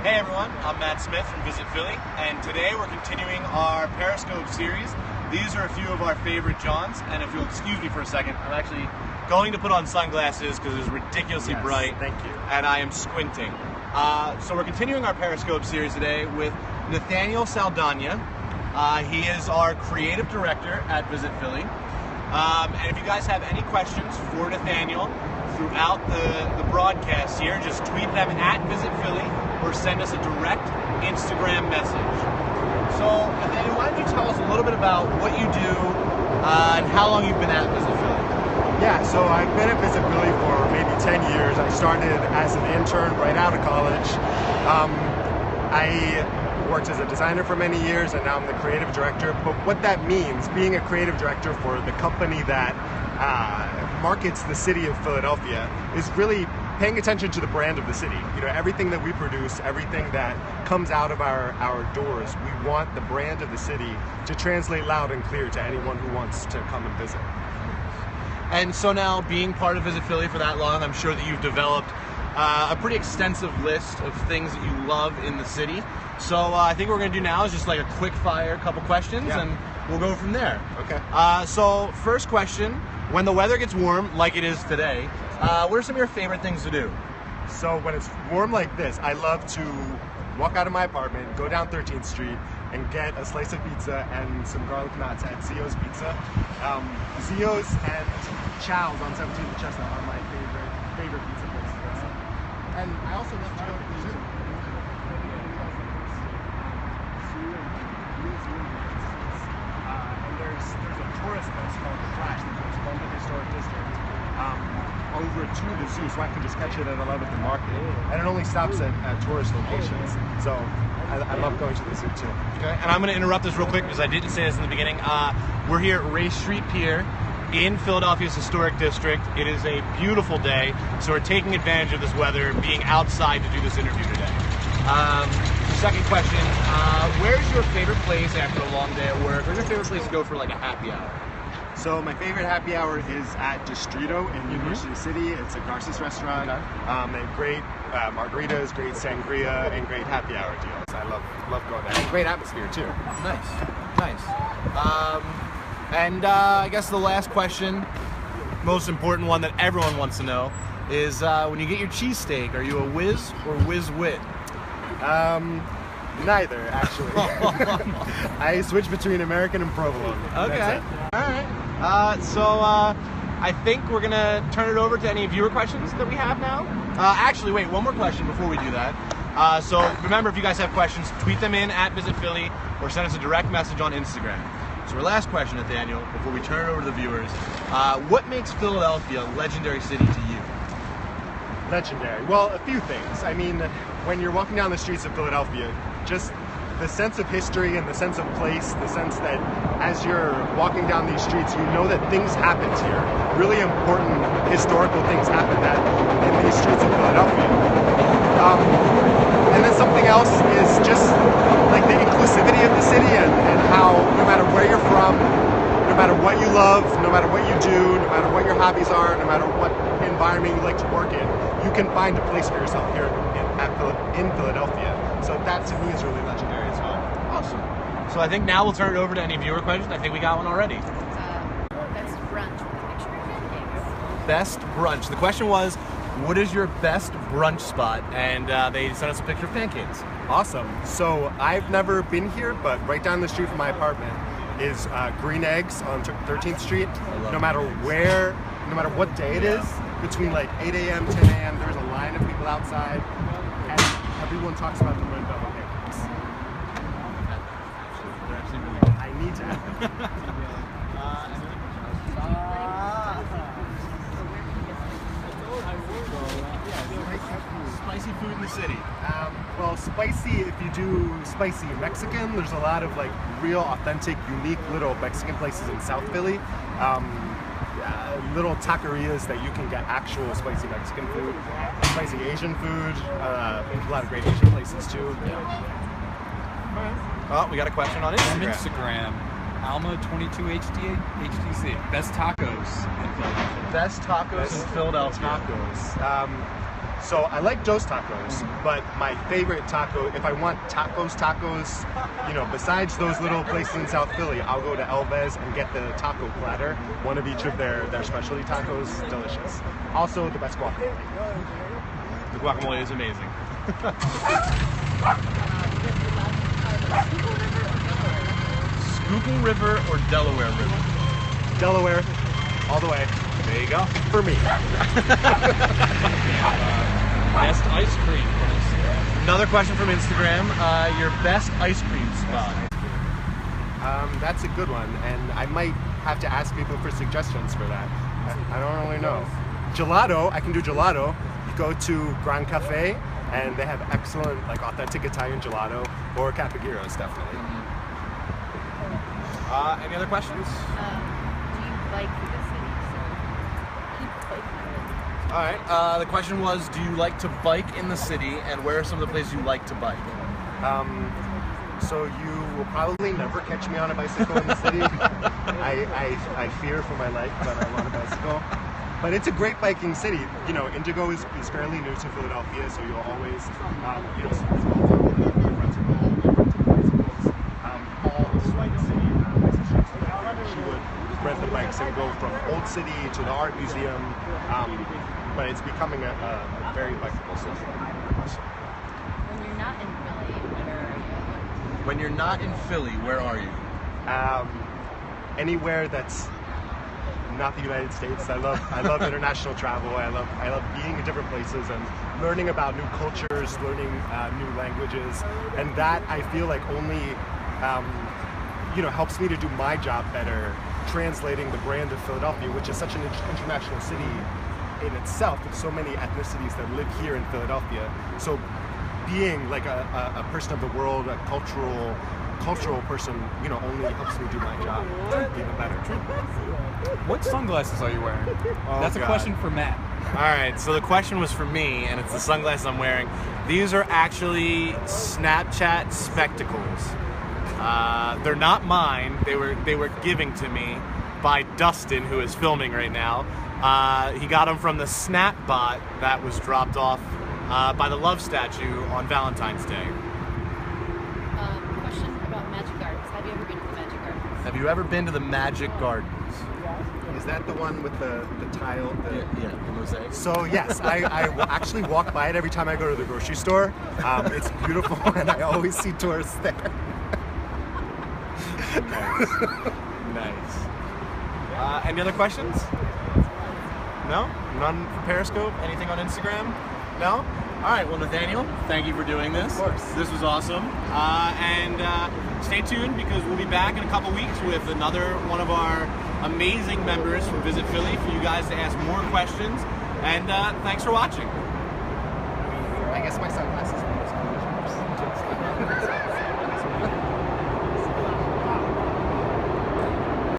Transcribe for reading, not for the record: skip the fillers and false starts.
Hey everyone, I'm Matt Smith from Visit Philly, and today we're continuing our Periscope series. These are a few of our favorite Jawns, and if you'll excuse me for a second, I'm actually going to put on sunglasses because it's ridiculously bright. Thank you. And I am squinting. So we're continuing our Periscope series today with Nathanael Saldana. He is our creative director at Visit Philly. And if you guys have any questions for Nathanael throughout the broadcast here, just tweet them at Visit Philly or send us a direct Instagram message. So, Nathanael, why don't you tell us a little bit about what you do and how long you've been at Visit Philly? Yeah, so I've been at Visit Philly for maybe 10 years. I started as an intern right out of college. I worked as a designer for many years, and now I'm the creative director. But what that means, being a creative director for the company that markets the city of Philadelphia, is really paying attention to the brand of the city. You know, everything that we produce, everything that comes out of our doors, we want the brand of the city to translate loud and clear to anyone who wants to come and visit. And so now, being part of Visit Philly for that long, I'm sure that you've developed a pretty extensive list of things that you love in the city. So I think what we're going to do now is just like a quick fire couple questions, and we'll go from there. Okay. So first question, when the weather gets warm, like it is today, what are some of your favorite things to do? So when it's warm like this, I love to walk out of my apartment, go down 13th Street, and get a slice of pizza and some garlic knots at Zio's Pizza. Zio's and Jawns on 17th and Chestnut are my favorite pizza places. And I also love to go to the zoo. And there's a tourist bus called The Flash that goes from the historic district over to the zoo, so I can just catch it at 11 at the market. And it only stops at tourist locations. So I love going to the zoo too. Okay, and I'm going to interrupt this real quick because I didn't say this in the beginning. We're here at Race Street Pier in Philadelphia's historic district. It is a beautiful day, so we're taking advantage of this weather, being outside to do this interview today. Second question, where's your favorite place after a long day at work? Where's your favorite place to go for like a happy hour? So my favorite happy hour is at Distrito in University City. It's a Garces restaurant. Okay. They have great margaritas, great sangria, and great happy hour deals. I love going there. And great atmosphere too. Nice. And I guess the last question, most important one that everyone wants to know, is when you get your cheesesteak, are you a whiz or whiz-wit? Neither, actually. I switch between American and provolone. Okay. All right. So I think we're going to turn it over to any viewer questions that we have now. Actually, wait, one more question before we do that. So remember, if you guys have questions, tweet them in at Visit Philly or send us a direct message on Instagram. So our last question, Nathanael, before we turn it over to the viewers, what makes Philadelphia a legendary city to you? Legendary. Well, a few things. I mean, when you're walking down the streets of Philadelphia, just the sense of history and the sense of place, the sense that as you're walking down these streets, you know that things happened here. Really important historical things happened in these streets of Philadelphia. And then something else is just like the inclusivity of the city and how no matter where you're from, no matter what you love, no matter what you do, no matter what your hobbies are, no matter what environment you like to work in, you can find a place for yourself here in Philadelphia. So that to me is really legendary as well. Awesome. So I think now we'll turn it over to any viewer questions. I think we got one already. Best brunch with a picture of pancakes. Best brunch. The question was, what is your best brunch spot? And they sent us a picture of pancakes. Awesome. So I've never been here, but right down the street from my apartment is Green Eggs on 13th Street. No matter where, no matter what day it is, between like 8 a.m., 10 a.m., there's a line of people outside, and everyone talks about the red velvet pancakes. They're actually really good. I need to have them. Spicy food in the city. Well, spicy, if you do spicy Mexican, there's a lot of like real, authentic, unique little Mexican places in South Philly. Little taquerias that you can get actual spicy Mexican food, spicy Asian food, a lot of great Asian places too. Oh, we got a question on Instagram. Alma22HTC. Best tacos in Philadelphia. Best tacos in Philadelphia. Tacos. So I like Dos Tacos, but my favorite taco, if I want tacos, you know, besides those little places in South Philly, I'll go to Elvez and get the taco platter, one of each of their specialty tacos, delicious. Also, the best guacamole. The guacamole is amazing. Schuylkill River or Delaware River? Delaware, all the way. There you go. For me. Best ice cream place. Another question from Instagram. Your best ice cream spot? That's a good one, and I might have to ask people for suggestions for that. I don't really know. Gelato, I can do gelato. You go to Gran Cafe, and they have excellent, like, authentic Italian gelato, or Capagiros, definitely. Any other questions? Do you bike through the city? So keep biking. All right. The question was, do you like to bike in the city, and where are some of the places you like to bike? So you will probably never catch me on a bicycle in the city. I fear for my life, but I'm on a bicycle. But it's a great biking city. You know, Indigo is fairly new to Philadelphia, so you'll always, you know, see bicycles all through the city. She would rent the bikes and go from Old City to the art museum. But it's becoming a very bikeable city. When you're not in Philly, where are you? When you're not in Philly, where are you? Anywhere that's not the United States. I love international travel. I love being in different places and learning about new cultures, learning new languages, and that I feel like only you know, helps me to do my job better, translating the brand of Philadelphia, which is such an international city in itself, with so many ethnicities that live here in Philadelphia. So being like a person of the world, a cultural person, you know, only helps me do my job even better. What sunglasses are you wearing? That's a question for Matt. All right, so the question was for me, and it's the sunglasses I'm wearing. These are actually Snapchat spectacles. They're not mine. They were given to me by Dustin, who is filming right now. He got them from the Snapbot that was dropped off by the Love statue on Valentine's Day. Question about Magic Gardens. Have you ever been to the Magic Gardens? Have you ever been to the Magic Gardens? Is that the one with the tile? Yeah, the mosaic. So yes, I actually walk by it every time I go to the grocery store. It's beautiful, and I always see tourists there. Nice. Any other questions? No? None for Periscope? Anything on Instagram? No? All right, well, Nathaniel, thank you for doing this. Of course. This was awesome. And stay tuned, because we'll be back in a couple weeks with another one of our amazing members from Visit Philly for you guys to ask more questions. And thanks for watching. I guess my sunglasses